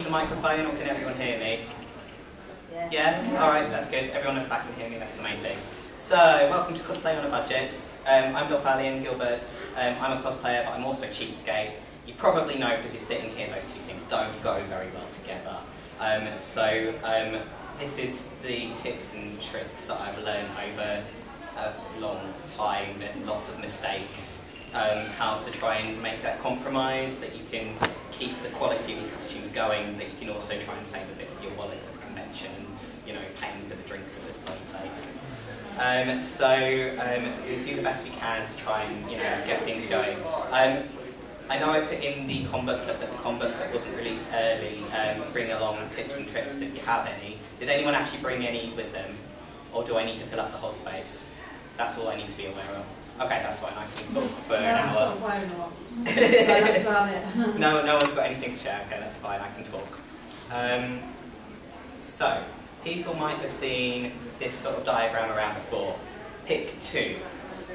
the microphone, or can everyone hear me? Yeah. Yeah? Alright, that's good. Everyone at the back can hear me, that's the main thing. So, welcome to Cosplay on a Budget. I'm Gilbert. I'm a cosplayer, but I'm also a cheapskate. You probably know, because you're sitting here, those two things don't go very well together. This is the tips and tricks that I've learned over a long time and lots of mistakes. How to try and make that compromise, that you can keep the quality of your costumes going, but you can also try and save a bit of your wallet for the convention and, you know, paying for the drinks at this bloody place. We do the best we can to try and, you know, get things going. I know I put in the con booklet, but the con booklet wasn't released early. Bring along tips and tricks if you have any. Did anyone actually bring any with them? Or do I need to fill up the whole space? That's all I need to be aware of. Okay, that's fine, I can talk for an hour. No one's got anything to share, okay, that's fine, I can talk. So, people might have seen this sort of diagram around before. Pick two.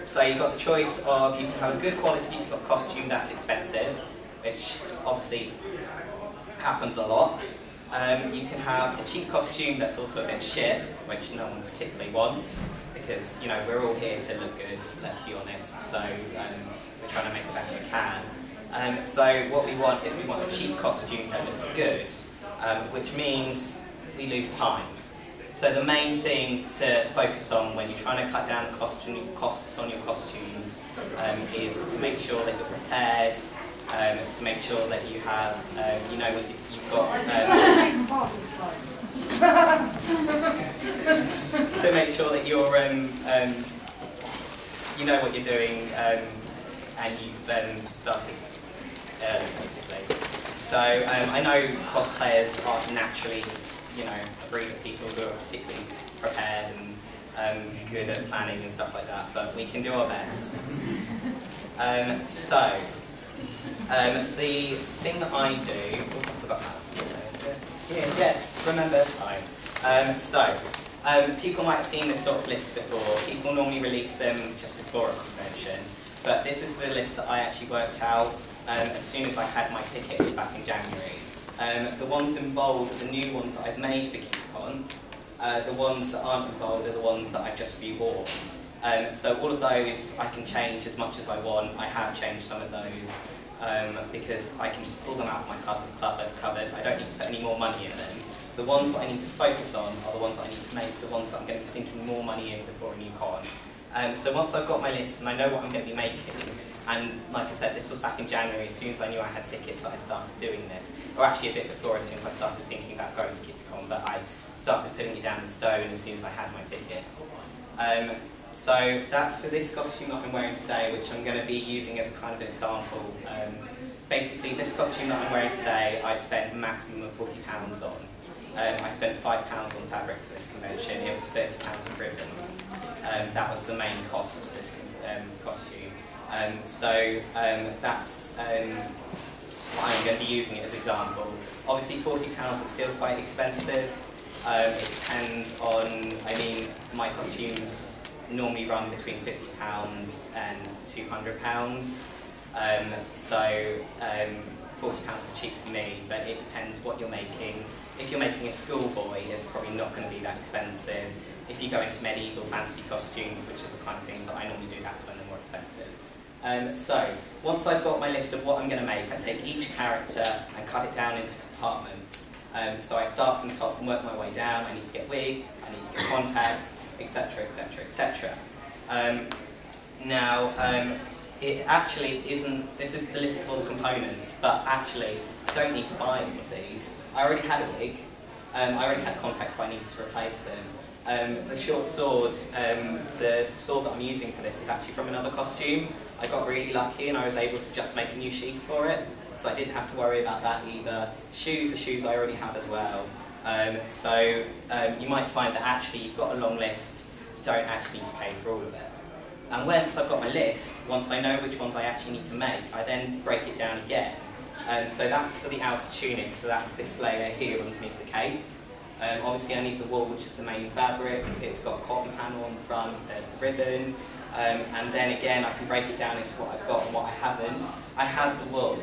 So you've got the choice of, you can have a good quality, you've got costume that's expensive, which obviously happens a lot. You can have a cheap costume that's also a bit shit, which no one particularly wants, because, you know, we're all here to look good, let's be honest, so we're trying to make the best we can. So what we want is we want a cheap costume that looks good, which means we lose time. So the main thing to focus on when you're trying to cut down costs on your costumes is to make sure that you're prepared, to make sure that you have, you know, you've got... to make sure that you're, you know what you're doing, and you've started early, basically. So I know cosplayers are naturally, you know, a breed of people who are particularly prepared and good at planning and stuff like that, but we can do our best. The thing that I do, oh, I forgot that. Yeah, yes, remember time. People might have seen this sort of list before. People normally release them just before a convention, but this is the list that I actually worked out as soon as I had my tickets back in January. The ones in bold are the new ones that I've made for Kitacon. The ones that aren't in bold are the ones that I've just reworn. So all of those I can change as much as I want. I have changed some of those because I can just pull them out of my cupboard. I don't need to put any more money in them. The ones that I need to focus on are the ones that I need to make, the ones that I'm going to be sinking more money in before a new con. So once I've got my list and I know what I'm going to be making, and like I said, this was back in January, as soon as I knew I had tickets that I started doing this, or actually a bit before, as soon as I started thinking about going to Kitacon, but I started putting it down in stone as soon as I had my tickets. So that's for this costume that I'm wearing today, which I'm going to be using as a kind of an example. Basically, this costume that I'm wearing today, I spent a maximum of £40 on. I spent £5 on fabric for this convention, it was £30 on ribbon. That was the main cost of this costume. That's what I'm going to be using it as an example. Obviously £40 is still quite expensive. It depends on, I mean, my costumes normally run between £50 and £200. £40 is cheap for me, but it depends what you're making. If you're making a schoolboy, it's probably not going to be that expensive. If you go into medieval fancy costumes, which are the kind of things that I normally do, that's when they're more expensive. So, once I've got my list of what I'm going to make, I take each character and cut it down into compartments. So I start from the top and work my way down. I need to get wig, I need to get contacts, etc, etc, etc. It actually isn't, this is the list of all the components, but actually I don't need to buy all of these. I already had a wig, I already had contacts, but I needed to replace them. The short sword, the sword that I'm using for this is actually from another costume. I got really lucky and I was able to just make a new sheath for it, so I didn't have to worry about that either. Shoes, the shoes I already have as well. You might find that actually you've got a long list, you don't actually need to pay for all of it. And once I've got my list, once I know which ones I actually need to make, I then break it down again. So that's for the outer tunic, so that's this layer here underneath the cape. Obviously I need the wool, which is the main fabric. It's got a cotton panel on the front, there's the ribbon. And then again I can break it down into what I've got and what I haven't. I had the wool.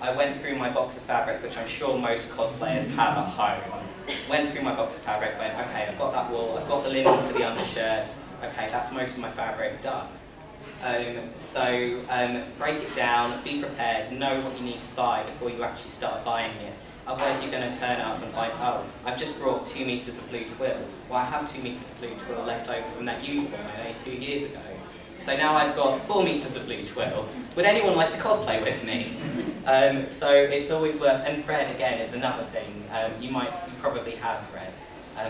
I went through my box of fabric, which I'm sure most cosplayers have at home. Went through my box of fabric, went, okay, I've got that wool, I've got the linen for the undershirt, okay, that's most of my fabric done. Break it down, be prepared, know what you need to buy before you actually start buying it. Otherwise you're going to turn up and find, oh, I've just brought 2 meters of blue twill. Well, I have 2 meters of blue twill left over from that uniform I made 2 years ago. So now I've got 4 meters of blue twill. Would anyone like to cosplay with me? So it's always worth, and thread again is another thing. You probably have thread,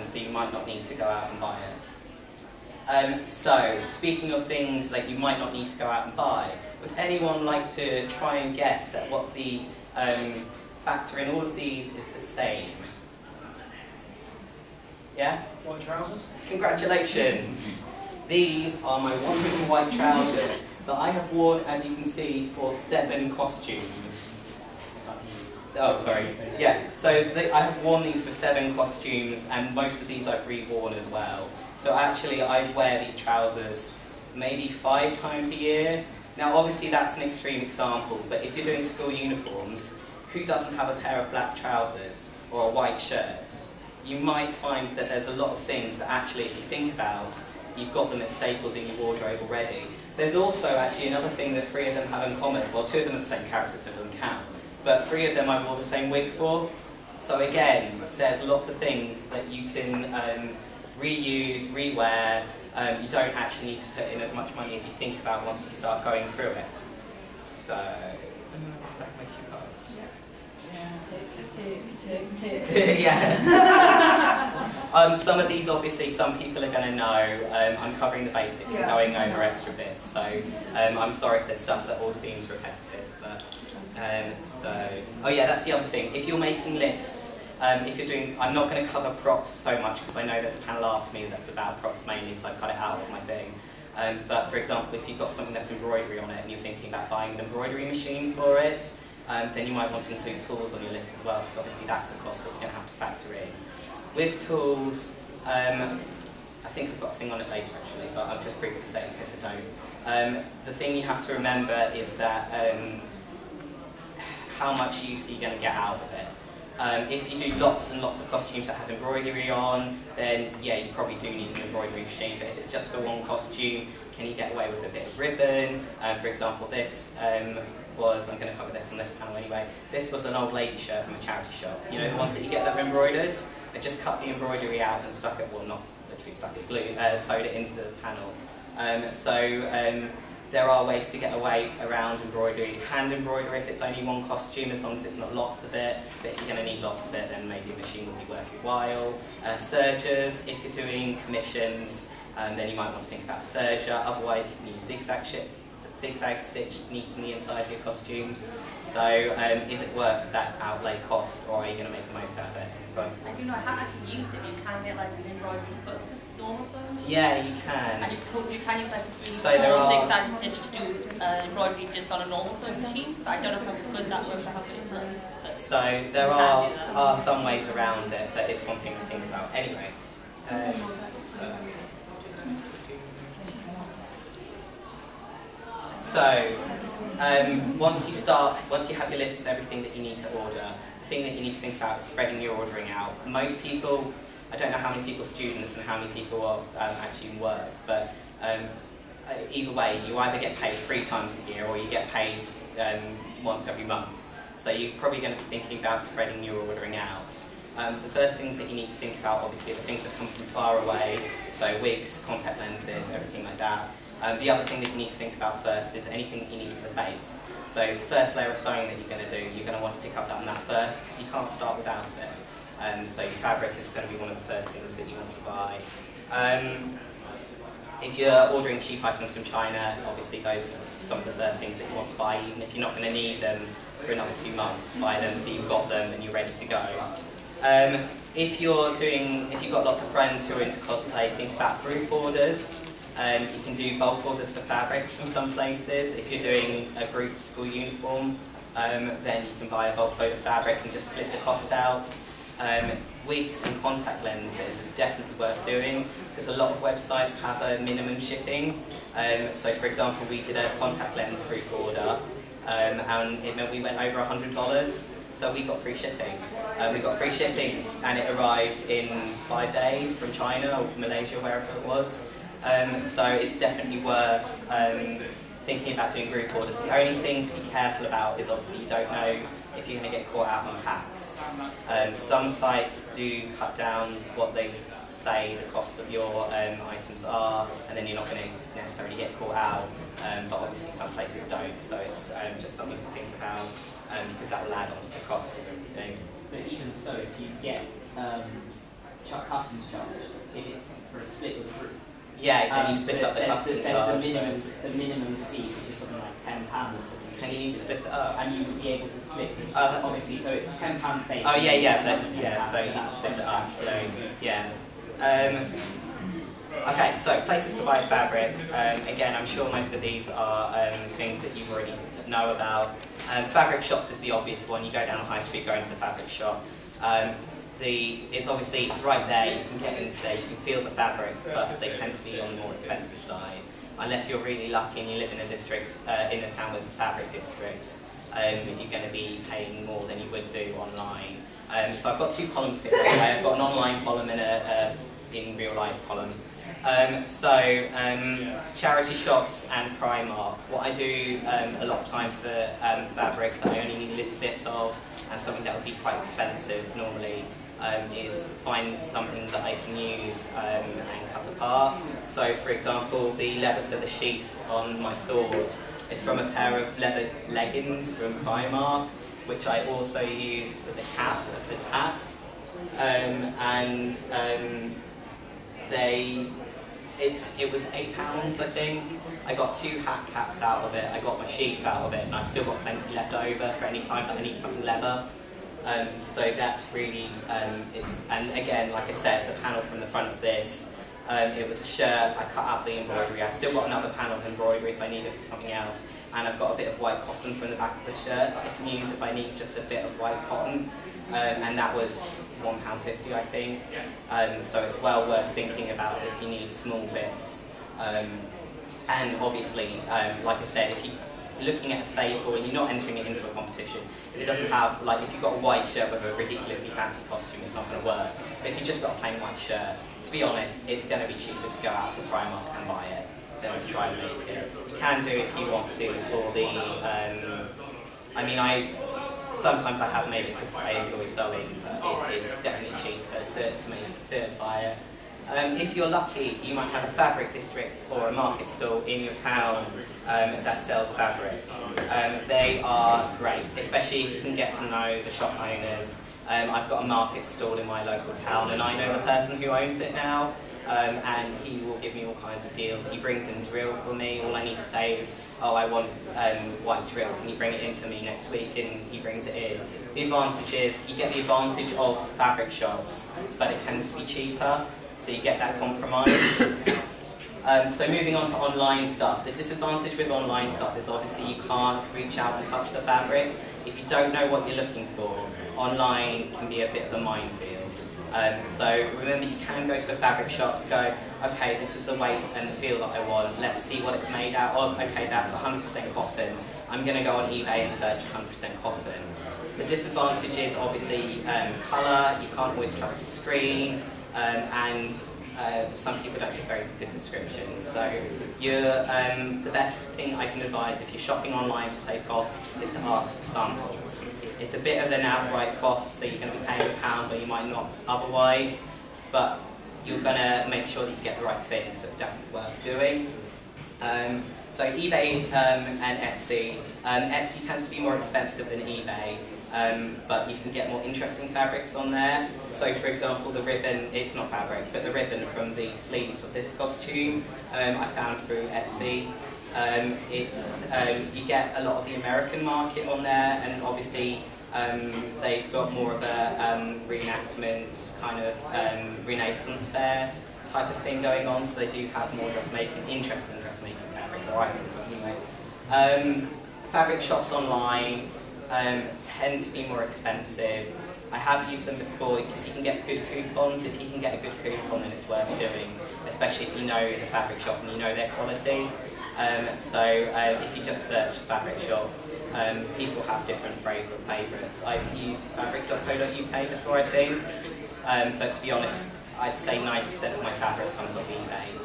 so you might not need to go out and buy it. So speaking of things that you might not need to go out and buy, would anyone like to try and guess at what the factor in all of these is the same? Yeah? White trousers? Congratulations! These are my wonderful white trousers that I have worn, as you can see, for 7 costumes. Oh, sorry. Yeah, so I have worn these for 7 costumes, and most of these I've re-worn as well. So actually, I wear these trousers maybe 5 times a year. Now, obviously, that's an extreme example, but if you're doing school uniforms, who doesn't have a pair of black trousers or a white shirt? You might find that there's a lot of things that actually, if you think about, you've got them as staples in your wardrobe already. There's also actually another thing that 3 of them have in common. Well, 2 of them are the same character, so it doesn't count. But 3 of them I wore the same wig for. So again, there's lots of things that you can reuse, rewear. You don't actually need to put in as much money as you think about once you start going through it. So, make you pose. Yeah. Some of these, obviously, some people are going to know. I'm covering the basics and going over extra bits, so I'm sorry if there's stuff that all seems repetitive. But oh yeah, that's the other thing. If you're making lists, if you're doing, I'm not going to cover props so much because I know there's a panel after me that's about props mainly, so I've cut it out of my thing. But for example, if you've got something that's embroidery on it and you're thinking about buying an embroidery machine for it, then you might want to include tools on your list as well, because obviously that's a cost that you're going to have to factor in. With tools, I think I've got a thing on it later actually, but I'll just briefly say it in case I don't. The thing you have to remember is that how much use are you going to get out of it. If you do lots and lots of costumes that have embroidery on, then yeah, you probably do need an embroidery machine, but if it's just for one costume, can you get away with a bit of ribbon? For example, this was, I'm going to cover this on this panel anyway, this was an old lady shirt from a charity shop. You know, the ones that you get that are embroidered? I just cut the embroidery out and stuck it, well not literally stuck it, sewed it into the panel. There are ways to get away around embroidery. Hand embroidery if it's only one costume, as long as it's not lots of it. But if you're going to need lots of it, then maybe a machine will be worth your while. Sergers, if you're doing commissions, then you might want to think about serger. Otherwise, you can use zigzag stitch to neaten the inside of your costumes. So, is it worth that outlay cost, or are you going to make the most out of it? I do know I haven't actually used it. You can get like an embroidery foot for normal sewing. Yeah, you can. And you can use like So there are zigzag stitch to do embroidery just on a normal sewing machine. But I don't know how good that works or how good it does. So there are some ways around it, but it's one thing to think about. Anyway, once you have your list of everything that you need to order, the thing that you need to think about is spreading your ordering out. Most people, I don't know how many people are students and how many people are actually in work, but either way, you either get paid 3 times a year or you get paid once every month. So you're probably going to be thinking about spreading your ordering out. The first things that you need to think about, obviously, are the things that come from far away, so wigs, contact lenses, everything like that. The other thing that you need to think about first is anything that you need for the base. So the first layer of sewing that you're going to do, you're going to want to pick up on that first, because you can't start without it. So your fabric is going to be one of the first things that you want to buy. If you're ordering cheap items from China, obviously those are some of the first things that you want to buy, even if you're not going to need them for another 2 months. Buy them so you've got them and you're ready to go. If you've got lots of friends who are into cosplay, think about group orders. You can do bulk orders for fabric from some places. If you're doing a group school uniform, then you can buy a bulk load of fabric and just split the cost out. Wigs and contact lenses is definitely worth doing, because a lot of websites have a minimum shipping. So for example, we did a contact lens group order, and it meant we went over $100. So we got free shipping. We got free shipping, and it arrived in 5 days from China or Malaysia, wherever it was. So it's definitely worth thinking about doing group orders. The only thing to be careful about is obviously you don't know if you're going to get caught out on tax. Some sites do cut down what they say the cost of your items are, and then you're not going to necessarily get caught out, but obviously some places don't, so it's just something to think about, because that will add on to the cost of everything. But even so, if you get customs charged, if it's for a split with a group, yeah, then you split up the customs charge. There's the minimum fee, which is something like £10 or something. Can you split it up? And you would be able to split, obviously, so it's £10 basically. Oh yeah, so you can split it up, so yeah. Okay, so places to buy fabric. Again, I'm sure most of these are things that you already know about. Fabric shops is the obvious one. You go down the high street, go into the fabric shop. It's right there, you can get into there, you can feel the fabric, but they tend to be on the more expensive side. Unless you're really lucky and you live in a district, in a town with a fabric district, you're going to be paying more than you would do online. So I've got two columns here. I've got an online column and a in real life column. Charity shops and Primark. What I do a lot of time for fabric that I only need a little bit of, and something that would be quite expensive normally, is find something that I can use and cut apart. So for example, the leather for the sheath on my sword is from a pair of leather leggings from Primark, which I also used for the cap of this hat. It was £8, I think. I got 2 hat caps out of it, I got my sheath out of it, and I've still got plenty left over for any time that I need something leather. So that's really, and again, like I said, the panel from the front of this, it was a shirt, I cut out the embroidery, I've still got another panel of embroidery if I need it for something else, and I've got a bit of white cotton from the back of the shirt that I can use if I need just a bit of white cotton, and that was £1.50 I think, so it's well worth thinking about if you need small bits. And obviously, like I said, if you're looking at a staple and you're not entering it into a competition, if it doesn't have, like if you've got a white shirt with a ridiculously fancy costume, it's not going to work. But if you've just got a plain white shirt, to be honest, it's going to be cheaper to go out to Primark and buy it than to try and make it. You can do if you want to for the, sometimes I have made it because I enjoy sewing, but it's definitely cheaper to buy it. If you're lucky, you might have a fabric district or a market stall in your town that sells fabric. They are great, especially if you can get to know the shop owners. I've got a market stall in my local town and I know the person who owns it now, and he will give me all kinds of deals. He brings in drill for me. All I need to say is, oh, I want white drill, can you bring it in for me next week? And he brings it in. The advantage is, you get the advantage of fabric shops, but it tends to be cheaper. So you get that compromise. So moving on to online stuff. The disadvantage with online stuff is obviously you can't reach out and touch the fabric. If you don't know what you're looking for, online can be a bit of a minefield. So remember, you can go to a fabric shop, go, okay, this is the weight and the feel that I want, let's see what it's made out of. Okay, that's 100% cotton. I'm going to go on eBay and search 100% cotton. The disadvantage is obviously colour, you can't always trust the screen, and some people don't give very good descriptions. So the best thing I can advise if you're shopping online to save costs is to ask for samples. It's a bit of an outright cost, so you're going to be paying £1 where you might not otherwise, but you're going to make sure that you get the right thing, so it's definitely worth doing. So eBay and Etsy. Etsy tends to be more expensive than eBay, but you can get more interesting fabrics on there. So for example, the ribbon, it's not fabric, but the ribbon from the sleeves of this costume, I found through Etsy. You get a lot of the American market on there, and obviously they've got more of a reenactment, kind of Renaissance fair type of thing going on, so they do have more interesting dressmaking fabrics, or items anyway. Fabric shops online tend to be more expensive. I have used them before because you can get good coupons. If you can get a good coupon, then it's worth doing, especially if you know the fabric shop and you know their quality. If you just search fabric shop, People have different favourites. I've used fabric.co.uk before, I think, but to be honest, I'd say 90% of my fabric comes off eBay.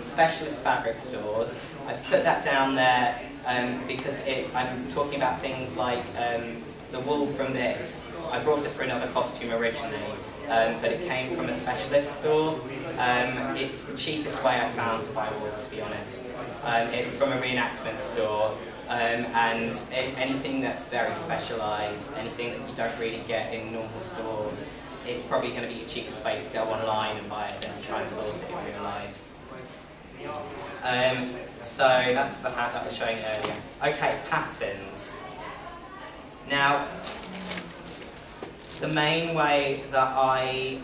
Specialist fabric stores, I've put that down there because I'm talking about things like the wool from this. I brought it for another costume originally, but it came from a specialist store. It's the cheapest way I found to buy wool, to be honest. It's from a reenactment store, and anything that's very specialised, anything that you don't really get in normal stores, it's probably going to be the cheapest way to go online and buy it than to try and source it in real life. So that's the hat that I was showing earlier. Okay, patterns. Now, the main way that I,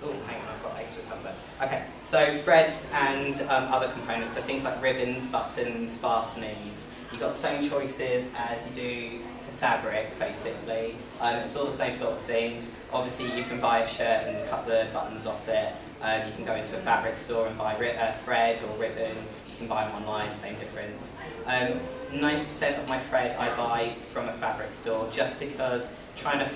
oh, hang on, I've got extra stuff there. Okay, so threads and other components, so things like ribbons, buttons, fastenings. You've got the same choices as you do for fabric, basically. It's all the same sort of things. Obviously, you can buy a shirt and cut the buttons off it. You can go into a fabric store and buy thread or ribbon. You can buy them online, same difference. 90% of my thread I buy from a fabric store just because trying to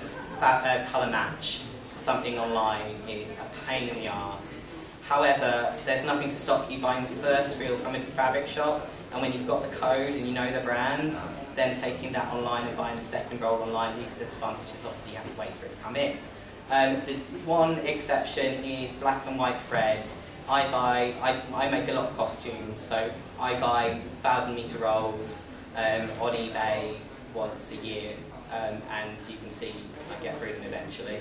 colour match to something online is a pain in the arse. However, there's nothing to stop you buying the first reel from a fabric shop, and when you've got the code and you know the brands, then taking that online and buying the second roll online. The disadvantage is obviously you have to wait for it to come in. The one exception is black and white threads. I make a lot of costumes, so I buy 1,000-metre rolls on eBay once a year, and you can see I get through them eventually.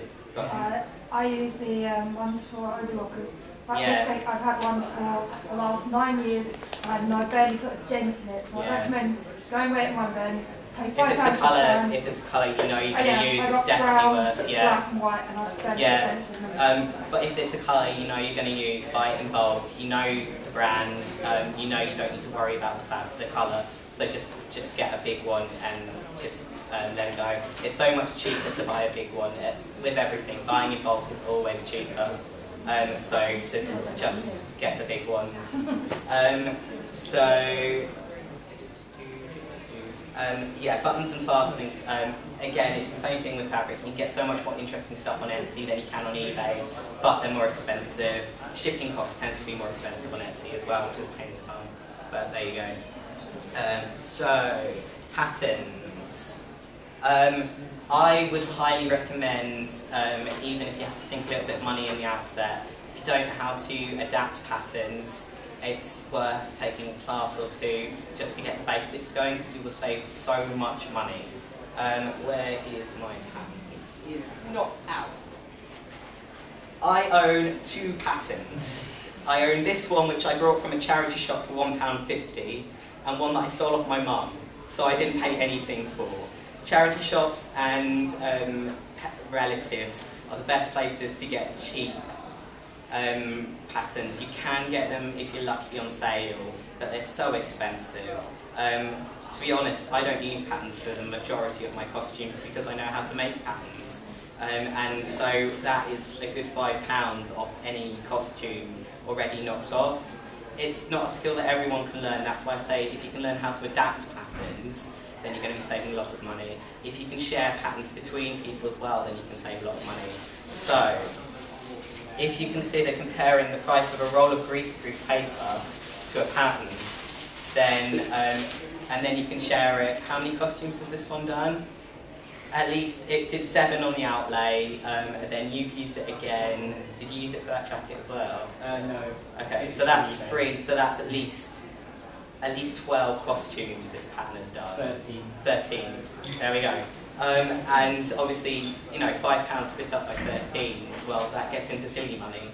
I use the ones for overlockers. Like Yeah. this big, I've had one for the last 9 years, and I barely put a dent in it, so I Yeah. recommend going away at one of them. Pay If £5 it's a for colour, stand. if it's a colour you know you're Oh, going yeah, to use, I it's got definitely brown, worth. Yeah. black and white, and I've barely Yeah. put dents in them. But if it's a colour you know you're going to use, buy it in bulk. You know the brand. You know you don't need to worry about the colour. So just get a big one and just let it go. It's so much cheaper to buy a big one. With everything, buying in bulk is always cheaper. So to just get the big ones. Yeah, buttons and fastenings. Again, it's the same thing with fabric. You can get so much more interesting stuff on Etsy than you can on eBay, but they're more expensive. Shipping costs tends to be more expensive on Etsy as well, which is a pain in the bum. But there you go. So, patterns. I would highly recommend, even if you have to sink a little bit of money in the outset, if you don't know how to adapt patterns, it's worth taking a class or two just to get the basics going, because you will save so much money. Where is my pattern? It is not out. I own 2 patterns. I own this one, which I brought from a charity shop for £1.50, and one that I stole off my mum, so I didn't pay anything for. Charity shops and relatives are the best places to get cheap patterns. You can get them if you're lucky on sale, but they're so expensive. To be honest, I don't use patterns for the majority of my costumes because I know how to make patterns. And so that is a good £5 off any costume already knocked off. It's not a skill that everyone can learn. That's why I say if you can learn how to adapt patterns, then you're going to be saving a lot of money. If you can share patterns between people as well, then you can save a lot of money. So, if you consider comparing the price of a roll of greaseproof paper to a pattern, then and then you can share it. How many costumes has this one done? At least it did 7 on the outlay, and then you've used it again. Did you use it for that jacket as well? No. Okay, so that's 3, so that's at least 12 costumes this pattern has done. 13. There we go. And obviously, you know, £5 split up by 13, well, that gets into silly money.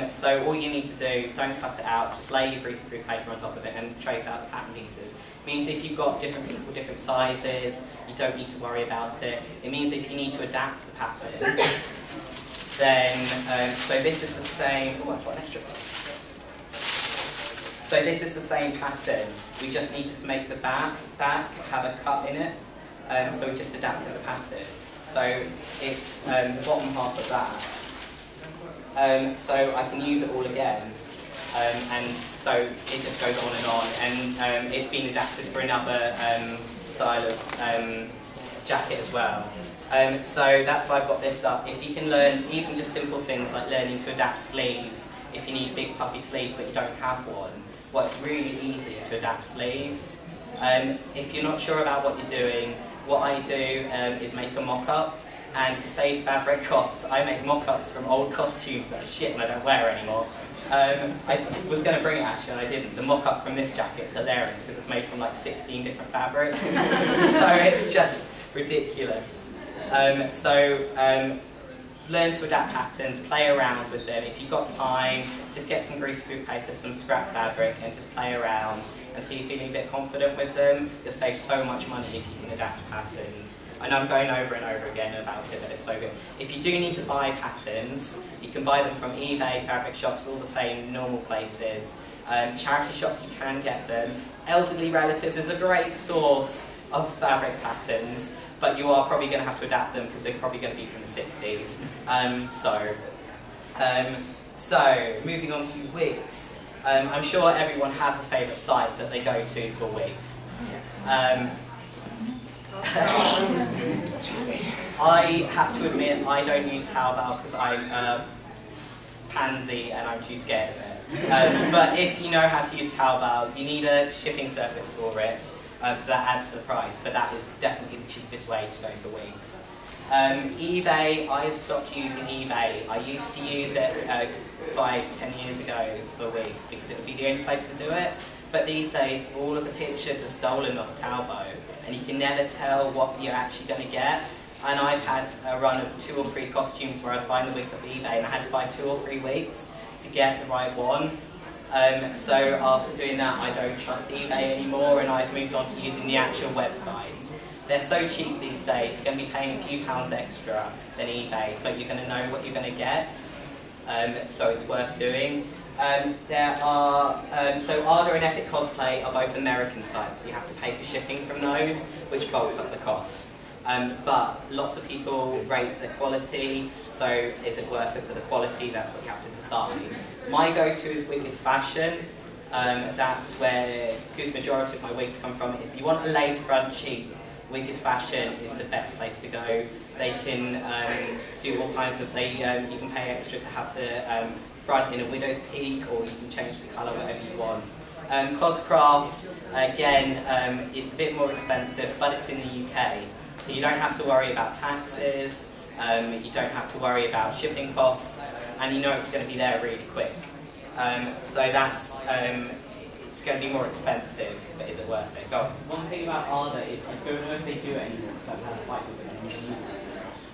So all you need to do, don't cut it out, just lay your greaseproof paper on top of it and trace out the pattern pieces. It means if you've got different people, different sizes, you don't need to worry about it. It means if you need to adapt the pattern, then, so this is the same, oh, I've got an extra piece. So this is the same pattern, we just needed to make the back have a cut in it, so we just adapted the pattern. So it's the bottom half of that. So I can use it all again. And so it just goes on and on, and it's been adapted for another style of jacket as well. So that's why I've got this up. If you can learn even just simple things like learning to adapt sleeves, if you need a big puffy sleeve but you don't have one, well, it's really easy to adapt sleeves. If you're not sure about what you're doing, what I do is make a mock-up, and to save fabric costs, I make mock-ups from old costumes that are shit and I don't wear anymore. I was going to bring it actually, and I didn't. The mock-up from this jacket's hilarious because it's made from like 16 different fabrics, so it's just ridiculous. Learn to adapt patterns, play around with them. If you've got time, just get some greaseproof paper, some scrap fabric, and just play around until you're feeling a bit confident with them. You'll save so much money if you can adapt patterns. I know I'm going over and over again about it, but it's so good. If you do need to buy patterns, you can buy them from eBay, fabric shops, all the same normal places. Charity shops, you can get them. Elderly relatives is a great source of fabric patterns, but you are probably going to have to adapt them because they're probably going to be from the 60s. So moving on to wigs. I'm sure everyone has a favourite site that they go to for wigs. I have to admit I don't use Taobao because I'm pansy and I'm too scared of it. But if you know how to use Taobao, you need a shipping service for it, so that adds to the price, but that is definitely the cheapest way to go for wigs. eBay, I've stopped using eBay. I used to use it 5-10 years ago for wigs because it would be the only place to do it. But these days, all of the pictures are stolen off Taobao, and you can never tell what you're actually going to get. And I've had a run of 2 or 3 costumes where I was buying the wigs off eBay, and I had to buy 2 or 3 wigs to get the right one. So after doing that, I don't trust eBay anymore, and I've moved on to using the actual websites. They're so cheap these days, you're going to be paying a few pounds extra than eBay, but you're going to know what you're going to get, so it's worth doing. So Arda and Epic Cosplay are both American sites, so you have to pay for shipping from those, which bulks up the cost. But lots of people rate the quality, so is it worth it for the quality? That's what you have to decide. My go-to is Wig is Fashion. That's where a good majority of my wigs come from. If you want a lace front cheap, Wig is Fashion is the best place to go. They can do all kinds of, you can pay extra to have the front in a widow's peak, or you can change the colour whatever you want. Coscraft, again, it's a bit more expensive, but it's in the UK. So you don't have to worry about taxes, you don't have to worry about shipping costs, and you know it's going to be there really quick. So that's, it's going to be more expensive, but is it worth it? Go on. One thing about Arda is I don't know if they do it anymore because I've had a fight with them and I'm using it.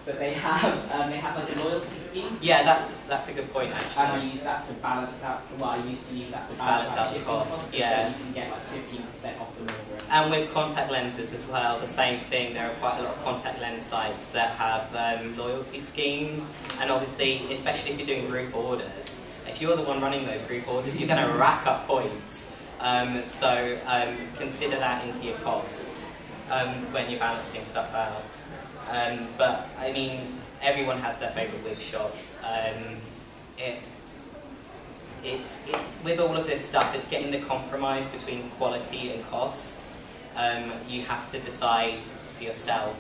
But they have like a loyalty scheme. Yeah, that's a good point actually. And I use that to balance out. Well, I used to use that to balance out shipping costs. Yeah. You can get like 15% off the order. And with contact lenses as well, the same thing. There are quite a lot of contact lens sites that have loyalty schemes, and obviously, especially if you're doing group orders, if you're the one running those group orders, you're going to rack up points. So consider that into your costs when you're balancing stuff out. But I mean, everyone has their favourite wig shop. With all of this stuff, it's getting the compromise between quality and cost. You have to decide for yourself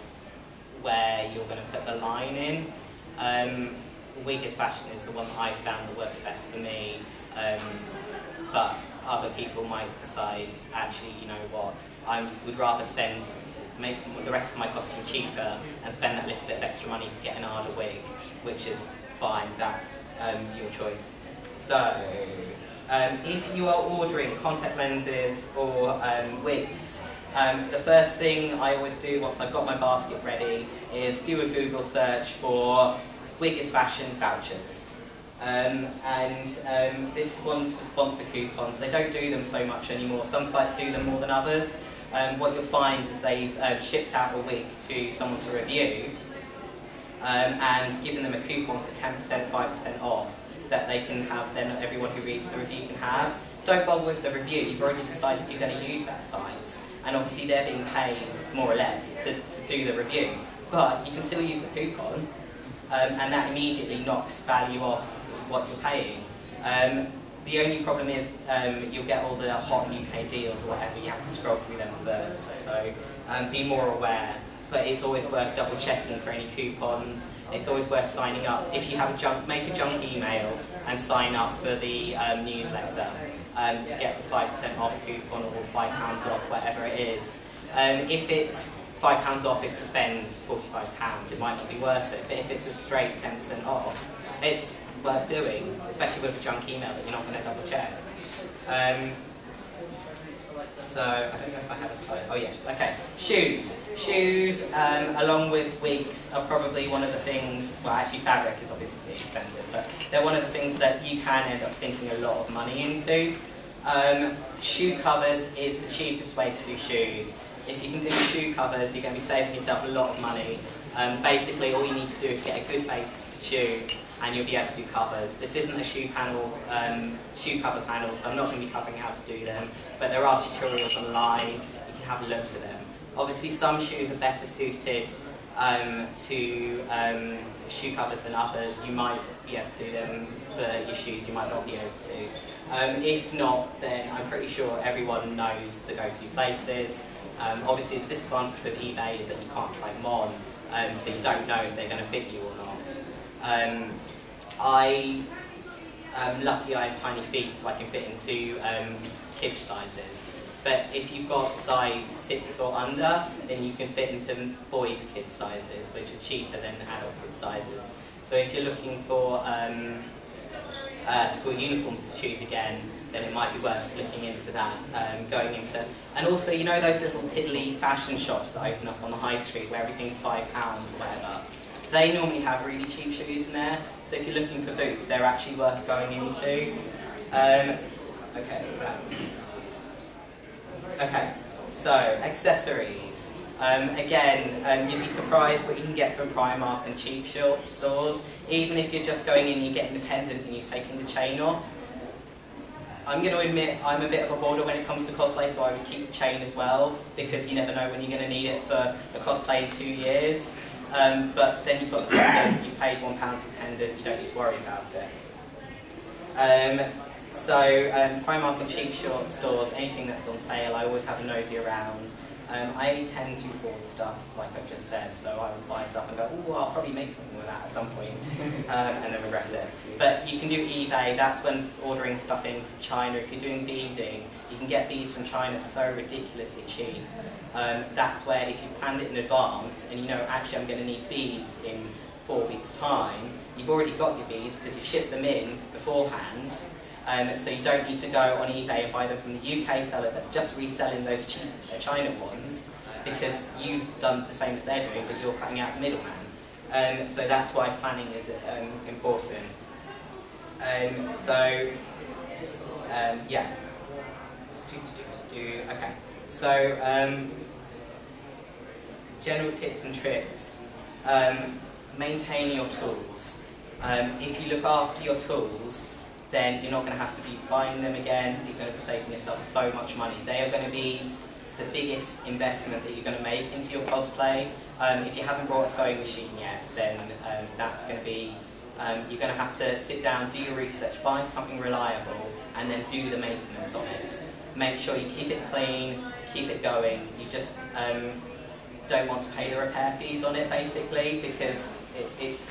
where you're going to put the line in. Wig is Fashion is the one that I've found that works best for me, but other people might decide, actually, you know what, I would rather make the rest of my costume cheaper and spend that little bit of extra money to get an Arda wig, which is fine, that's your choice. So, if you are ordering contact lenses or wigs, the first thing I always do once I've got my basket ready is do a Google search for Wig is Fashion vouchers. This one's for sponsor coupons. They don't do them so much anymore. Some sites do them more than others. What you'll find is they've shipped out a wig to someone to review and given them a coupon for 10%, 5% off that they can have, then everyone who reads the review can have. Don't bother with the review, you've already decided you're going to use that site, and obviously they're being paid, more or less, to do the review. But you can still use the coupon, and that immediately knocks value off what you're paying. The only problem is you'll get all the hot UK deals or whatever, you have to scroll through them first, so be more aware. But it's always worth double checking for any coupons. It's always worth signing up. If you have make a junk email and sign up for the newsletter to get the 5% off coupon or £5 off, whatever it is. If it's £5 off if you spend £45, it might not be worth it. But if it's a straight 10% off, it's worth doing, especially with a junk email that you're not going to double check. So, I don't know if I have a slide. Oh yes, okay. Shoes. Shoes, along with wigs, are probably one of the things, well actually fabric is obviously expensive, but they're one of the things that you can end up sinking a lot of money into. Shoe covers is the cheapest way to do shoes. If you can do shoe covers, you're going to be saving yourself a lot of money. Basically, all you need to do is get a good base shoe, and you'll be able to do covers. This isn't a shoe cover panel, so I'm not going to be covering how to do them, but there are tutorials online, you can have a look for them. Obviously some shoes are better suited to shoe covers than others. You might be able to do them for your shoes, you might not be able to. If not, then I'm pretty sure everyone knows the go-to places. Obviously the disadvantage with eBay is that you can't try them on, so you don't know if they're going to fit you or not. I'm lucky I have tiny feet so I can fit into kids sizes. But if you've got size 6 or under, then you can fit into boys' kids sizes, which are cheaper than adult kids sizes. So if you're looking for school uniforms shoes again, then it might be worth looking into that, going into, and also you know those little piddly fashion shops that open up on the high street where everything's £5 or whatever. They normally have really cheap shoes in there, so if you're looking for boots, they're actually worth going into. Okay, so accessories. Again, you'd be surprised what you can get from Primark and cheap stores. Even if you're just going in and you get independent and you're taking the chain off. I'm going to admit I'm a bit of a hoarder when it comes to cosplay, so I would keep the chain as well, because you never know when you're going to need it for a cosplay in 2 years. But then you've got the pendant, you've paid £1 for the pendant, you don't need to worry about it. Primark and cheap stores, anything that's on sale, I always have a nosy around. I tend to hoard stuff, like I've just said, so I would buy stuff and go, oh, I'll probably make something with that at some point, and then regret it. But you can do eBay, that's when ordering stuff in from China. If you're doing beading, you can get beads from China so ridiculously cheap. That's where if you've planned it in advance, and you know, actually I'm going to need beads in 4 weeks' time, you've already got your beads because you shipped them in beforehand. So you don't need to go on eBay and buy them from the UK seller that's just reselling those cheap China ones, because you've done the same as they're doing, but you're cutting out the middleman. So that's why planning is important. Yeah. Okay. So general tips and tricks. Maintain your tools. If you look after your tools, then you're not going to have to be buying them again, you're going to be saving yourself so much money. They are going to be the biggest investment that you're going to make into your cosplay. If you haven't bought a sewing machine yet, then that's going to be, you're going to have to sit down, do your research, buy something reliable, and then do the maintenance on it. Make sure you keep it clean, keep it going. You just don't want to pay the repair fees on it, basically, because it's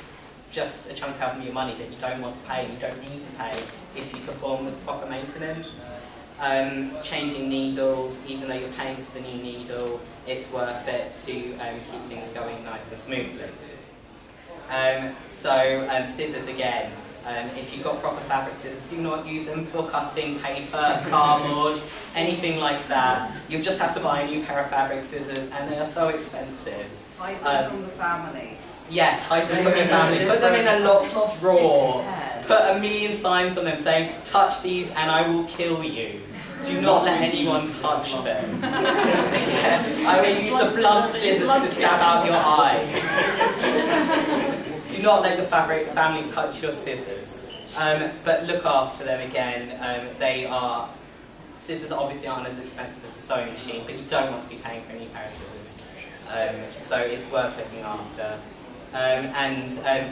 just a chunk out of your money that you don't want to pay and you don't need to pay if you perform with proper maintenance. Changing needles, even though you're paying for the new needle, it's worth it to keep things going nice and smoothly. Scissors again. If you've got proper fabric scissors, do not use them for cutting paper, cardboard, anything like that. You'll just have to buy a new pair of fabric scissors, and they are so expensive. Hide them from the family. Yeah, hide them from your family. Put them in a locked drawer. Put a million signs on them saying, touch these and I will kill you. Do not let anyone touch them. I will use the blunt scissors to stab out your eyes. Do not let the family touch your scissors. But look after them again. Scissors obviously aren't as expensive as a sewing machine, but you don't want to be paying for a new pair of scissors. So it's worth looking after.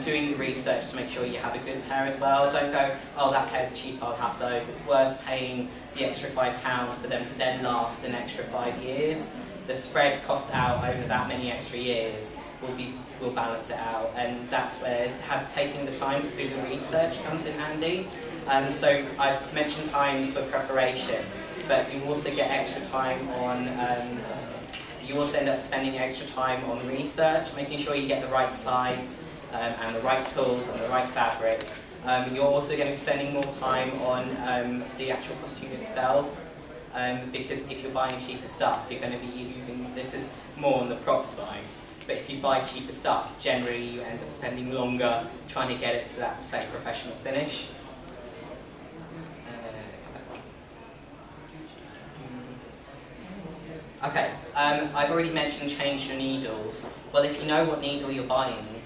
Doing the research to make sure you have a good pair as well. Don't go, oh, that pair's cheap, I'll have those. It's worth paying the extra £5 for them to then last an extra 5 years. The spread cost out over that many extra years will balance it out, and that's where taking the time to do the research comes in handy. So I've mentioned time for preparation, but you also get extra time on you also end up spending extra time on research, making sure you get the right size and the right tools and the right fabric. You're also going to be spending more time on the actual costume itself, because if you're buying cheaper stuff, you're going to be using, this is more on the prop side, but if you buy cheaper stuff, generally you end up spending longer trying to get it to that, say, professional finish. Okay, I've already mentioned change your needles. Well, if you know what needle you're buying,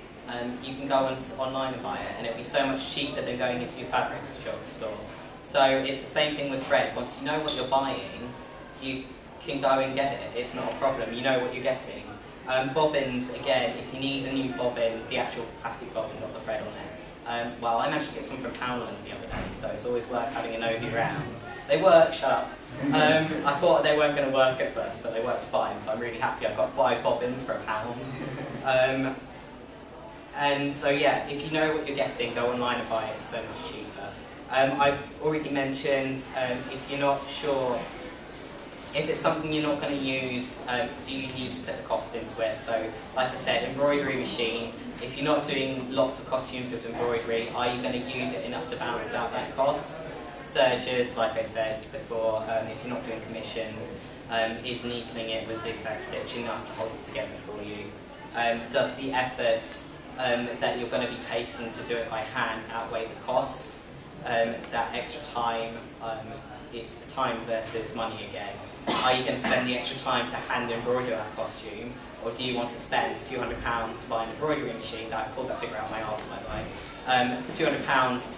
you can go online and buy it, and it'll be so much cheaper than going into your fabric store. So it's the same thing with thread. Once you know what you're buying, you can go and get it. It's not a problem. You know what you're getting. Bobbins, again, if you need a new bobbin, the actual plastic bobbin, not the thread on it. Well, I managed to get some from Poundland the other day, so it's always worth having a nosy around. They work, shut up. I thought they weren't going to work at first, but they worked fine, so I'm really happy. I got 5 bobbins for £1. And so yeah, if you know what you're getting, go online and buy it, it's so much cheaper. I've already mentioned, if you're not sure, if it's something you're not going to use, do you need to put the cost into it? So, like I said, embroidery machine, if you're not doing lots of costumes with embroidery, are you going to use it enough to balance out that cost? Sergers, like I said before, if you're not doing commissions, is neatening it with zigzag stitch enough to hold it together for you? Does the efforts that you're going to be taking to do it by hand outweigh the cost? That extra time, it's the time versus money again. Are you going to spend the extra time to hand embroider that costume, or do you want to spend £200 to buy an embroidery machine? I pulled that figure out of my arse, by the way. £200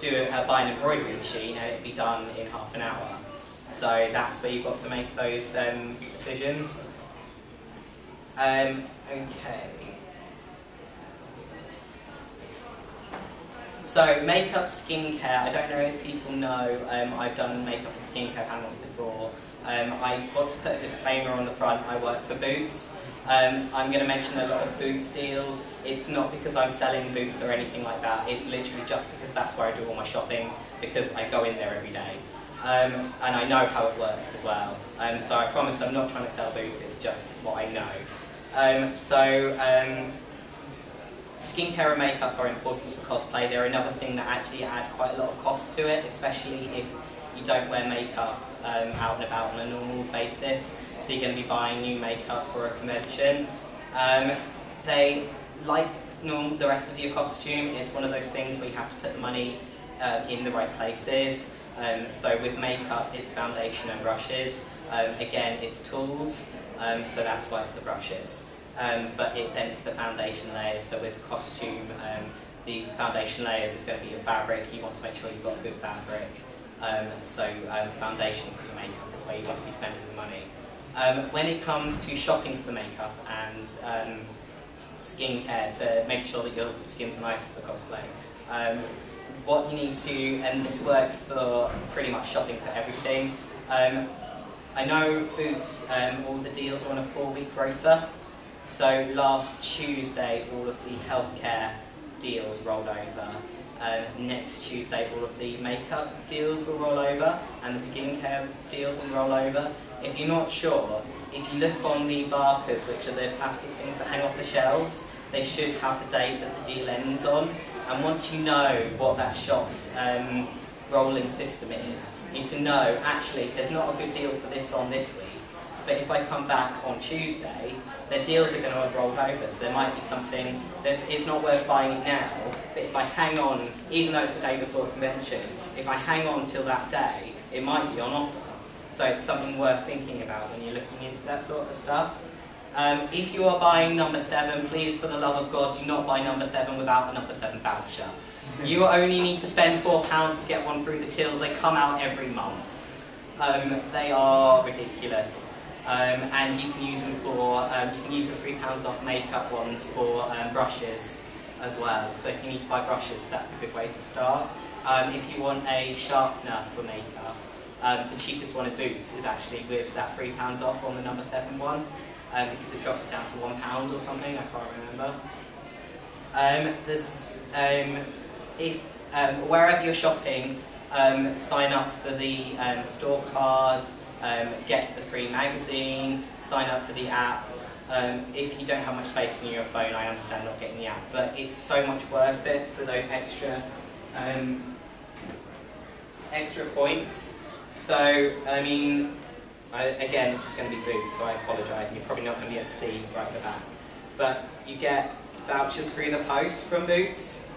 to buy an embroidery machine, and it'd be done in half an hour. So that's where you've got to make those decisions. Okay. So makeup, skincare, I don't know if people know, I've done makeup and skincare panels before. I got to put a disclaimer on the front, I work for Boots. I'm going to mention a lot of Boots deals. It's not because I'm selling Boots or anything like that, it's literally just because that's where I do all my shopping, because I go in there every day. And I know how it works as well. So I promise I'm not trying to sell Boots, it's just what I know. Skincare and makeup are important for cosplay. They're another thing that actually add quite a lot of cost to it, especially if you don't wear makeup out and about on a normal basis. So you're going to be buying new makeup for a convention. They, like the rest of your costume, it's one of those things where you have to put the money in the right places. So with makeup, it's foundation and brushes. Again, it's tools, so that's why it's the brushes. But then it's the foundation layers, so with costume, the foundation layers is going to be your fabric. You want to make sure you've got good fabric. Foundation for your makeup is where you want to be spending the money. When it comes to shopping for makeup and skincare, to make sure that your skin's nice for cosplay, what you need to, and this works for pretty much shopping for everything. I know Boots, all the deals are on a 4-week rota. So last Tuesday, all of the healthcare deals rolled over. Next Tuesday, all of the makeup deals will roll over, and the skincare deals will roll over. If you're not sure, if you look on the barcodes, which are the plastic things that hang off the shelves, they should have the date that the deal ends on. And once you know what that shop's rolling system is, you can know, actually, there's not a good deal for this on this week. But if I come back on Tuesday, their deals are going to have rolled over, so there might be something, it's not worth buying it now, but if I hang on, even though it's the day before the convention, if I hang on till that day, it might be on offer. So it's something worth thinking about when you're looking into that sort of stuff. If you are buying number 7, please, for the love of God, do not buy number 7 without a number 7 voucher. You only need to spend £4 to get one through the tills, they come out every month. They are ridiculous. and you can use them for, you can use the £3 off makeup ones for brushes as well. So if you need to buy brushes, that's a good way to start. If you want a sharpener for makeup, the cheapest one at Boots is actually with that £3 off on the number 7 one, because it drops it down to £1 or something, I can't remember. Wherever you're shopping, sign up for the store cards, get the free magazine, sign up for the app. If you don't have much space in your phone, I understand not getting the app, but it's so much worth it for those extra points. So, I mean, again, this is going to be Boots, so I apologise, and you're probably not going to be able to see right at the back. But you get vouchers through the post from Boots,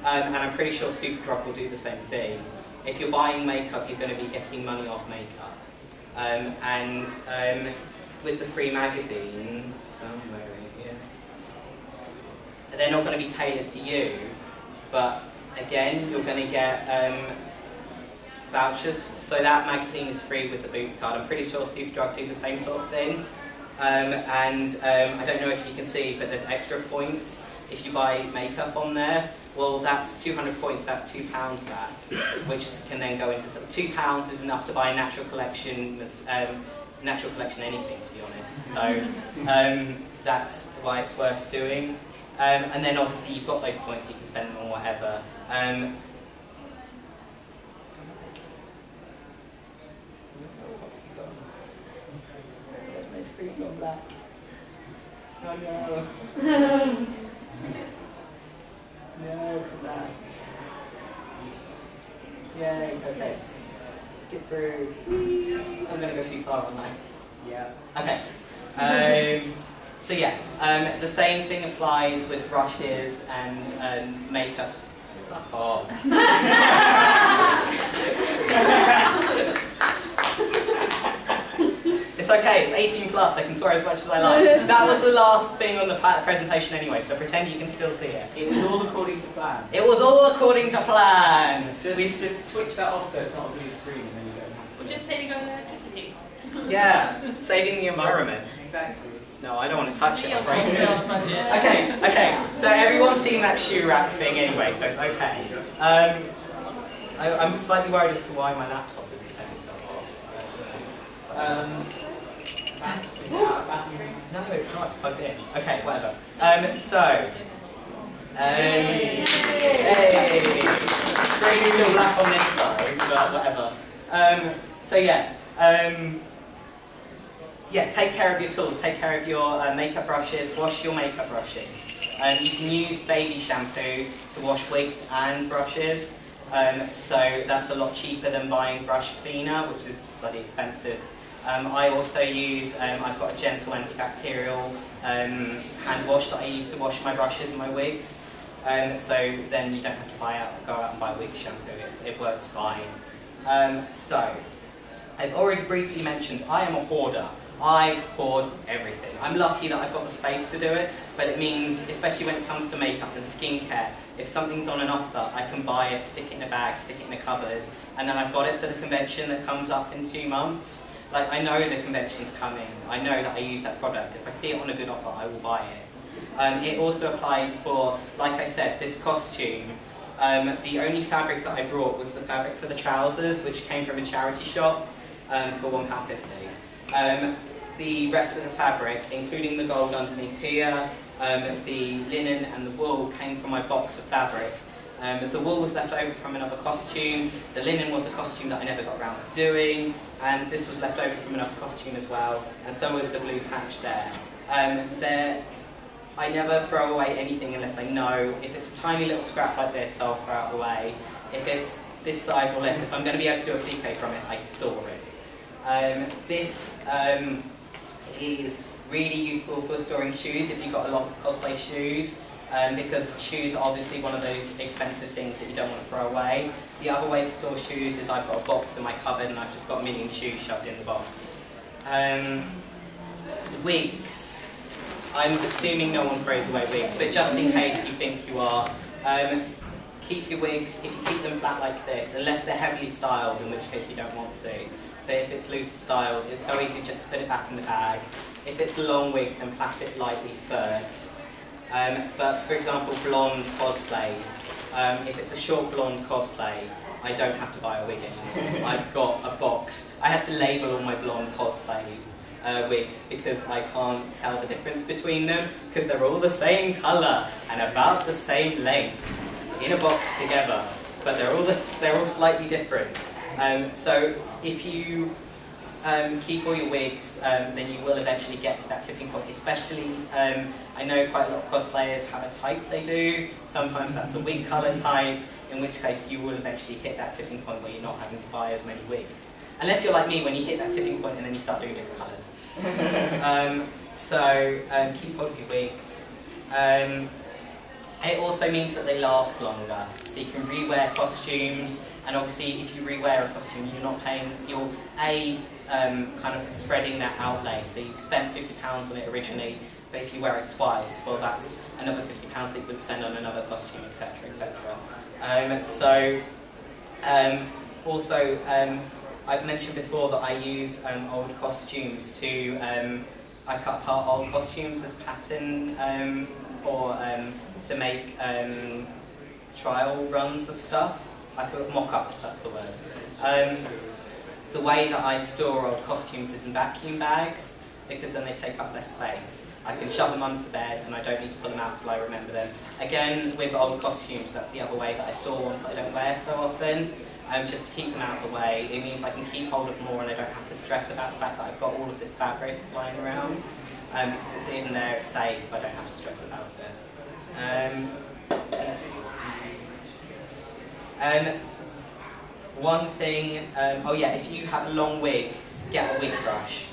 and I'm pretty sure Superdrug will do the same thing. If you're buying makeup, you're going to be getting money off makeup. With the free magazines, somewhere in here, they're not going to be tailored to you, but again, you're going to get vouchers, so that magazine is free with the Boots card. I'm pretty sure Superdrug do the same sort of thing. I don't know if you can see, but there's extra points if you buy makeup on there. Well, that's 200 points, that's £2 back, which can then go into some. £2 is enough to buy a natural collection anything, to be honest. So that's why it's worth doing. And then obviously you've got those points, you can spend them on whatever. Where's my screen gone black? Oh no. No, come back. Yay, okay. Skip through. I'm going to go too far, aren't I? Yeah. Okay. So yeah, the same thing applies with brushes and makeups. Fuck off. It's okay, it's 18 plus, I can swear as much as I like. That was the last thing on the presentation anyway, so pretend you can still see it. It was all according to plan. It was all according to plan! Just switch that off so it's not on the screen and then you don't have to... We're just saving on electricity. Yeah, saving the environment. Exactly. No, I don't want to touch it, right? Okay, so everyone's seen that shoe rack thing anyway, so it's okay. I'm slightly worried as to why my laptop is turning itself off. No, it's not, it's plugged in. Okay, whatever. Hey! The screen's still black on this side, but whatever. Yeah, take care of your tools, take care of your makeup brushes, wash your makeup brushes. You can use baby shampoo to wash wigs and brushes, so that's a lot cheaper than buying brush cleaner, which is bloody expensive. I also use, I've got a gentle antibacterial hand wash that I use to wash my brushes and my wigs, so then you don't have to go out and buy wig shampoo, it works fine. So, I've already briefly mentioned I am a hoarder. I hoard everything. I'm lucky that I've got the space to do it, but it means, especially when it comes to makeup and skincare, if something's on an offer, I can buy it, stick it in a bag, stick it in a cupboard, and then I've got it for the convention that comes up in 2 months. Like, I know the convention's coming, I know that I use that product. If I see it on a good offer, I will buy it. It also applies for, like I said, this costume. The only fabric that I brought was the fabric for the trousers, which came from a charity shop for £1.50. The rest of the fabric, including the gold underneath here, the linen and the wool came from my box of fabric. The wool was left over from another costume, the linen was a costume that I never got around to doing, and this was left over from another costume as well, and so was the blue patch there. I never throw away anything unless I know. If it's a tiny little scrap like this, I'll throw it away. If it's this size or less, if I'm going to be able to do a piqué from it, I store it. This is really useful for storing shoes if you've got a lot of cosplay shoes, because shoes are obviously one of those expensive things that you don't want to throw away. The other way to store shoes is I've got a box in my cupboard and I've just got a million shoes shoved in the box. Wigs. I'm assuming no one throws away wigs, but just in case you think you are, keep your wigs, if you keep them flat like this, unless they're heavily styled, in which case you don't want to. But if it's loosely styled, it's so easy just to put it back in the bag. If it's a long wig, then plait it lightly first. But for example, blonde cosplays, if it's a short blonde cosplay, I don't have to buy a wig anymore. I've got a box. I had to label all my blonde cosplays wigs because I can't tell the difference between them because they're all the same colour and about the same length in a box together, but they're all slightly different. So if you keep all your wigs, then you will eventually get to that tipping point. Especially, I know quite a lot of cosplayers have a type they do. Sometimes that's a wig colour type, in which case you will eventually hit that tipping point where you're not having to buy as many wigs. Unless you're like me, when you hit that tipping point and then you start doing different colours. Keep hold of your wigs. It also means that they last longer, so you can rewear costumes, and obviously if you rewear a costume, you're not paying, you're kind of spreading that outlay, so you've spent £50 on it originally, but if you wear it twice, well that's another £50 that you would spend on another costume, etc, etc. I've mentioned before that I use old costumes to, I cut apart old costumes as pattern, or to make trial runs of stuff. I feel mock-ups, that's the word. The way that I store old costumes is in vacuum bags, because then they take up less space. I can shove them under the bed and I don't need to pull them out until I remember them. Again, with old costumes, that's the other way that I store ones that I don't wear so often. Just to keep them out of the way. It means I can keep hold of more and I don't have to stress about the fact that I've got all of this fabric flying around. Because it's in there, it's safe, I don't have to stress about it. One thing, oh yeah, if you have a long wig, get a wig brush.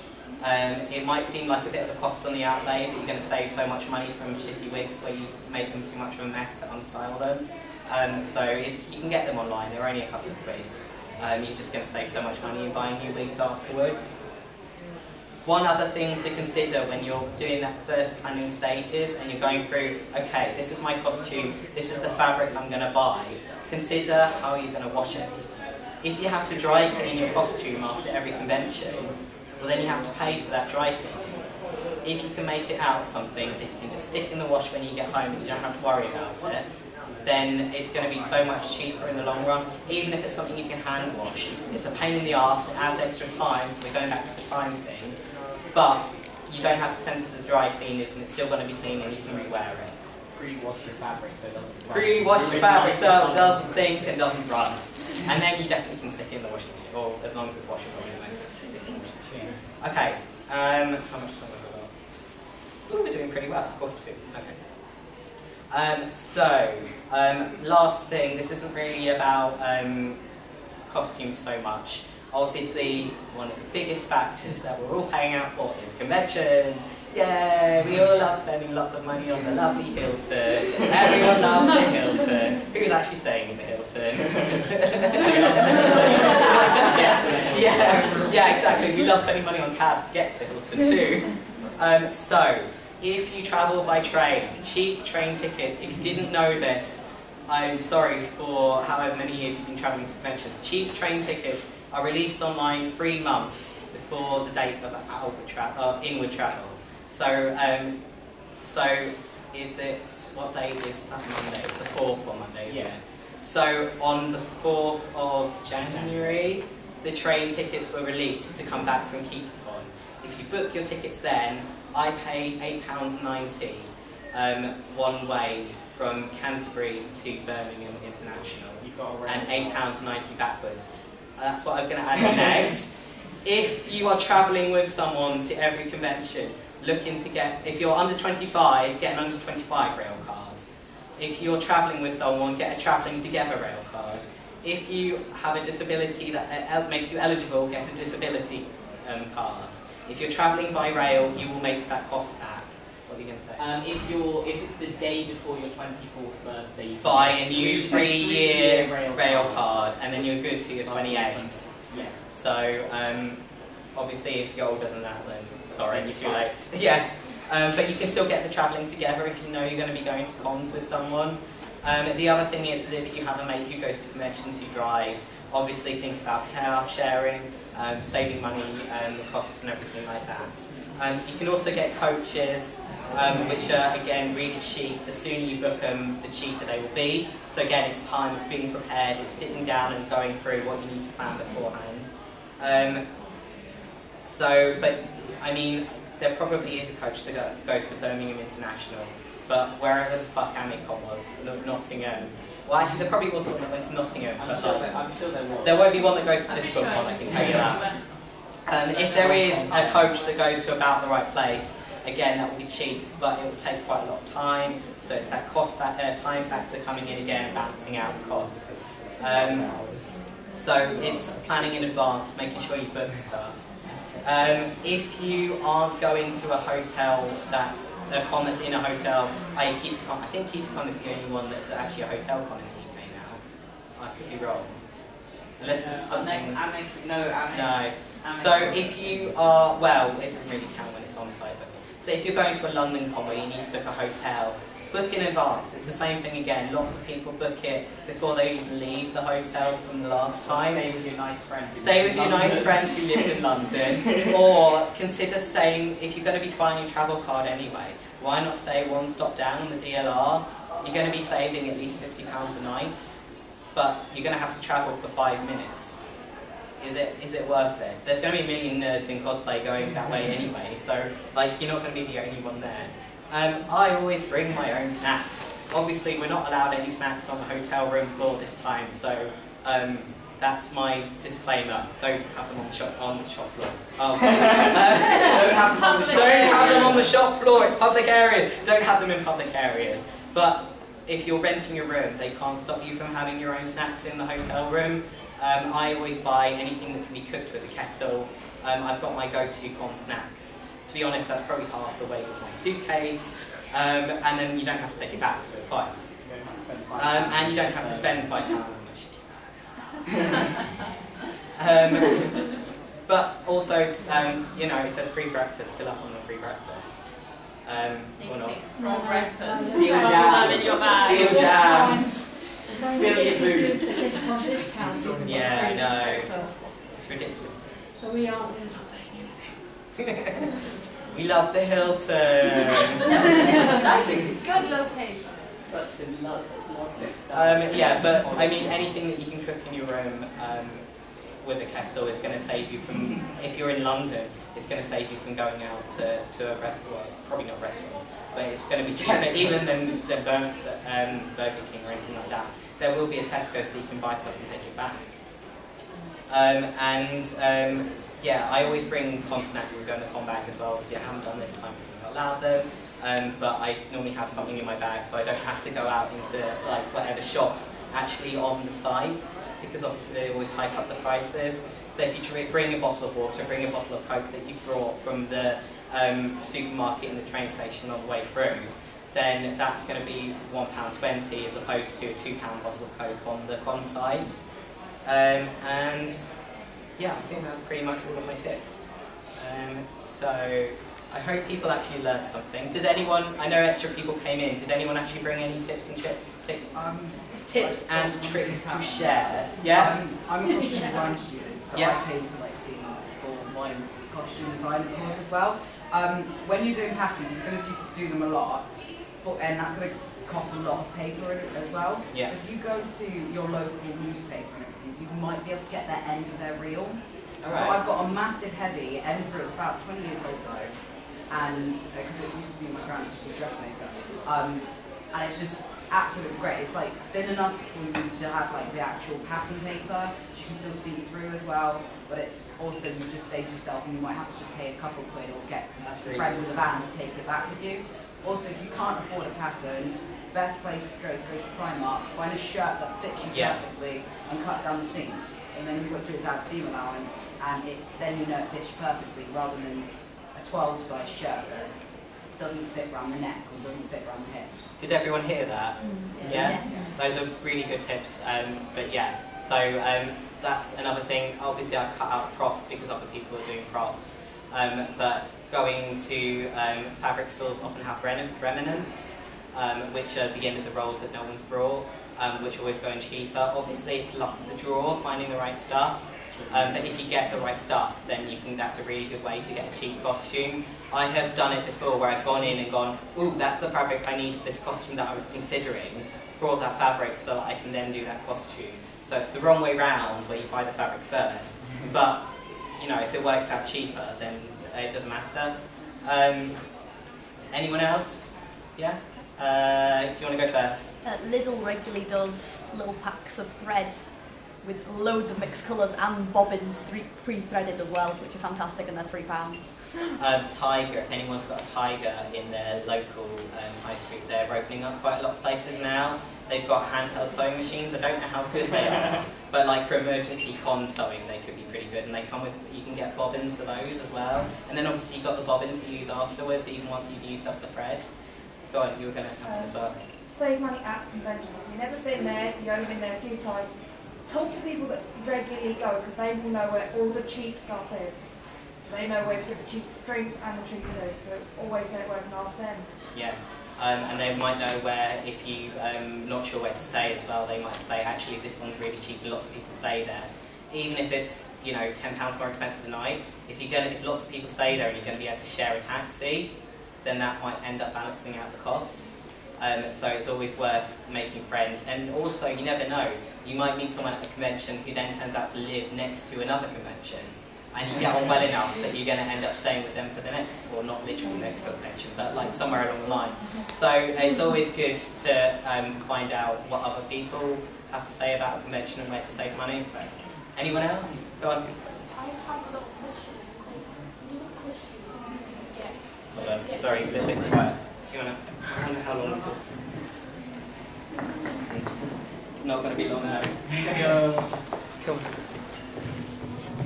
It might seem like a bit of a cost on the outlay, but you're going to save so much money from shitty wigs where you make them too much of a mess to unstyle them. You can get them online, they're only a couple of quids. You're just going to save so much money in buying new wigs afterwards. One other thing to consider when you're doing that first planning stages and you're going through, okay, this is my costume, this is the fabric I'm going to buy, consider how you're going to wash it. If you have to dry clean your costume after every convention, well then you have to pay for that dry cleaning. If you can make it out of something that you can just stick in the wash when you get home and you don't have to worry about it, then it's going to be so much cheaper in the long run. Even if it's something you can hand wash, it's a pain in the arse, it adds extra time, so we're going back to the time thing. But you don't have to send it to the dry cleaners and it's still going to be clean and you can rewear it. Pre-wash your fabric so it doesn't run. Pre-wash your fabric so it doesn't sink and doesn't run. And then you definitely can stick it in the washing machine, or as long as it's washable anyway, stick it in the washing machine. Okay, how much time have we got? Ooh, we're doing pretty well, it's 1:45. Okay. Last thing, this isn't really about costumes so much. Obviously, one of the biggest factors that we're all paying out for is conventions. Yeah, we all love spending lots of money on the lovely Hilton. Everyone loves the Hilton. Who's actually staying in the Hilton? yeah, exactly. We love spending money on cabs to get to the Hilton too. So, if you travel by train, cheap train tickets, if you didn't know this, I'm sorry for however many years you've been travelling to conventions. Cheap train tickets are released online 3 months before the date of inward travel. So is it, what date is Monday? It's the 4th on Monday, isn't it? So on the 4th of January, the train tickets were released to come back from Kitacon. If you book your tickets then, I paid £8.90 one way from Canterbury to Birmingham International, and £8.90 backwards. That's what I was going to add next. If you are travelling with someone to every convention, looking to get, if you're under 25, get an under 25 rail card. If you're travelling with someone, get a travelling together rail card. If you have a disability that makes you eligible, get a disability card. If you're travelling by rail, you will make that cost back. What are you going to say? If it's the day before your 24th birthday, you buy a new 3-year rail card, and then you're good to your 28. Yeah. So, obviously, if you're older than that, then sorry, you're too late. Yeah. But you can still get the travelling together if you know you're going to be going to cons with someone. The other thing is that if you have a mate who goes to conventions who drives, obviously think about car sharing, saving money, the costs and everything like that. You can also get coaches, which are again really cheap. The sooner you book them, the cheaper they will be. So again, it's time, it's being prepared, it's sitting down and going through what you need to plan beforehand. But I mean, there probably is a coach that goes to Birmingham International, but wherever the fuck Amicon was, Nottingham. Well, actually, there probably was one that went to Nottingham, but I'm sure there was. there won't be one that goes to this bookcon, I can tell you that. If there is a coach that goes to about the right place, again, that will be cheap, but it will take quite a lot of time, so it's that time factor coming in again and balancing out the cost. So it's planning in advance, making sure you book stuff. If you aren't going to a hotel that's a con that's in a hotel, i.e. Kitacon, I think Kitacon is the only one that's actually a hotel con in the UK now. I could be wrong. Unless there's something... No. So if you are, well, it doesn't really count when it's on site, but so if you're going to a London con where you need to book a hotel, book in advance. It's the same thing again. Lots of people book it before they even leave the hotel from the last time. Stay with your nice friend. Stay with your nice friend who lives in London. Or consider staying, if you're going to be buying a travel card anyway, why not stay one stop down on the DLR? You're going to be saving at least £50 a night, but you're going to have to travel for 5 minutes. Is it worth it? There's going to be a million nerds in cosplay going that way anyway, so like you're not going to be the only one there. I always bring my own snacks. Obviously, we're not allowed any snacks on the hotel room floor this time, so that's my disclaimer. Don't have them on the shop floor. Don't have them on the shop floor. It's public areas. Don't have them in public areas. But if you're renting a room, they can't stop you from having your own snacks in the hotel room. I always buy anything that can be cooked with a kettle. I've got my go-to con snacks. To be honest, that's probably half the weight of my suitcase, and then you don't have to take it back, so it's fine. And you don't have to spend £5 on a shitty burger. But also, you know, if there's free breakfast, fill up on the free breakfast. Or not. From breakfast. Steel jam. In your bag. Steel jam. Still your boots. The Kitacon discount. Yeah, I know. It's ridiculous. So we aren't We love the Hilton. That's a good location. Yeah, but I mean, anything that you can cook in your room with a kettle is going to save you from, if you're in London, it's going to save you from going out to a restaurant, well, probably not a restaurant, but it's going to be cheaper even than Burger King or anything like that. There will be a Tesco so you can buy stuff and take it back. Yeah, I always bring con snacks to go in the con bag as well. Obviously I haven't done this time because we're not allowed them, but I normally have something in my bag so I don't have to go out into like whatever shops actually on the site, because obviously they always hike up the prices. So if you bring a bottle of water, bring a bottle of Coke that you've brought from the supermarket and the train station on the way through, then that's going to be £1.20 as opposed to a £2 bottle of Coke on the con site. And yeah, I think that's pretty much all of my tips. So I hope people actually learned something. Did anyone, I know extra people came in, did anyone actually bring any tips and tips and tricks to share? Yeah? I'm a costume design student, so I paid to like see for my costume design course as well. When you're doing patterns, you're going to do them a lot, and that's going to cost a lot of paper as well. Yeah. So if you go to your local newspaper and everything, you might be able to get their end of their reel. Alright. So I've got a massive heavy end for it's about 20 years old though, and because it used to be my grandmother's dressmaker, and it's just absolutely great. It's like thin enough for you to have like the actual pattern paper, so you can still see through as well. But it's also, you just saved yourself, and you might have to just pay a couple quid or get a friend with a van to take it back with you. Also, if you can't afford a pattern, best place to go is go to Primark, find a shirt that fits you perfectly, and cut down the seams. And then you've got to do is add seam allowance, and then you know it fits you perfectly, rather than a 12 size shirt that doesn't fit around the neck or doesn't fit around the hips. Did everyone hear that? Yeah? Those are really good tips, but yeah, so that's another thing. Obviously I've cut out props because other people are doing props, but going to fabric stores often have remnants, which are the end of the rolls that no one's brought, which are always going cheaper. Obviously, it's luck of the draw, finding the right stuff. But if you get the right stuff, then that's a really good way to get a cheap costume. I have done it before where I've gone in and gone, ooh, that's the fabric I need for this costume that I was considering, brought that fabric so that I can then do that costume. So it's the wrong way round where you buy the fabric first, but you know, if it works out cheaper, then it doesn't matter. Anyone else? Yeah? Do you want to go first? Lidl regularly does little packs of thread with loads of mixed colours and bobbins pre-threaded as well, which are fantastic, and they're £3. Tiger, if anyone's got a Tiger in their local high street, they're opening up quite a lot of places now. They've got handheld sewing machines. I don't know how good they are, but like for emergency con sewing, they could be pretty good. And they come with, you can get bobbins for those as well. And then obviously you've got the bobbin to use afterwards, even once you've used up the thread. Go on, you were going to come as well. Save money at conventions. If you've never been there, you've only been there a few times, talk to people that regularly go, because they will know where all the cheap stuff is. So they know where to get the cheapest drinks and the cheap food, so always network and ask them. Yeah, and they might know where, if you not sure where to stay as well, they might say, actually this one's really cheap and lots of people stay there. Even if it's, you know, £10 more expensive a night, if lots of people stay there and you're going to be able to share a taxi, then that might end up balancing out the cost. So it's always worth making friends, and also you never know, you might meet someone at a convention who then turns out to live next to another convention, and you get on well enough that you're going to end up staying with them for the next, or not literally next convention, but like somewhere along the line. So it's always good to find out what other people have to say about a convention and where to save money. So, anyone else? Go on. I have a lot of questions, because costumes you get. Hold on, sorry, a little bit quiet. Do you want to, I wonder how long this is? It's not going to be long enough. Cool.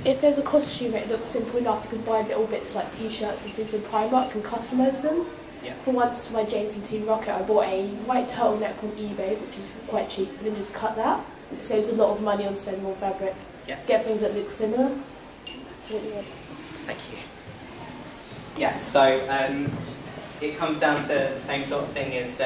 If there's a costume that looks simple enough, you can buy little bits like t-shirts and things in Primark and customise them. Yeah. For once, my James from Team Rocket, I bought a white turtleneck on eBay, which is quite cheap, and then just cut that. It saves a lot of money on spending more fabric. Yes. Get things that look similar to what you want. Thank you. Yeah, so it comes down to the same sort of thing as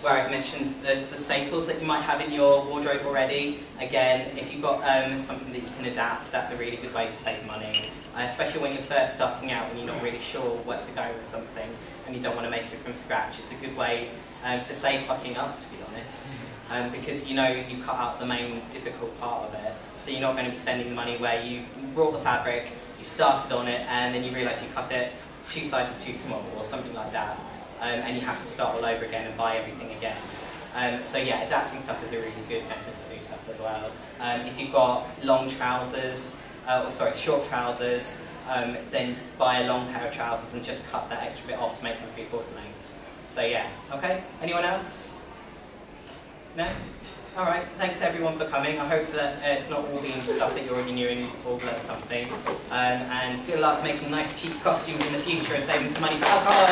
where I've mentioned the staples that you might have in your wardrobe already. Again, if you've got something that you can adapt, that's a really good way to save money, especially when you're first starting out and you're not really sure where to go with something and you don't want to make it from scratch. It's a good way to save fucking up, to be honest, because you know you've cut out the main difficult part of it, so you're not going to be spending the money where you've brought the fabric, you've started on it, and then you realise you cut it 2 sizes too small or something like that. And you have to start all over again and buy everything again. So yeah, adapting stuff is a really good method to do stuff as well. If you've got long trousers, short trousers, then buy a long pair of trousers and just cut that extra bit off to make them 3/4 lengths. So yeah, okay, anyone else? No? Alright, thanks everyone for coming. I hope that it's not all the stuff that you already knew and you've all learned something. And good luck making nice cheap costumes in the future and saving some money for alcohol.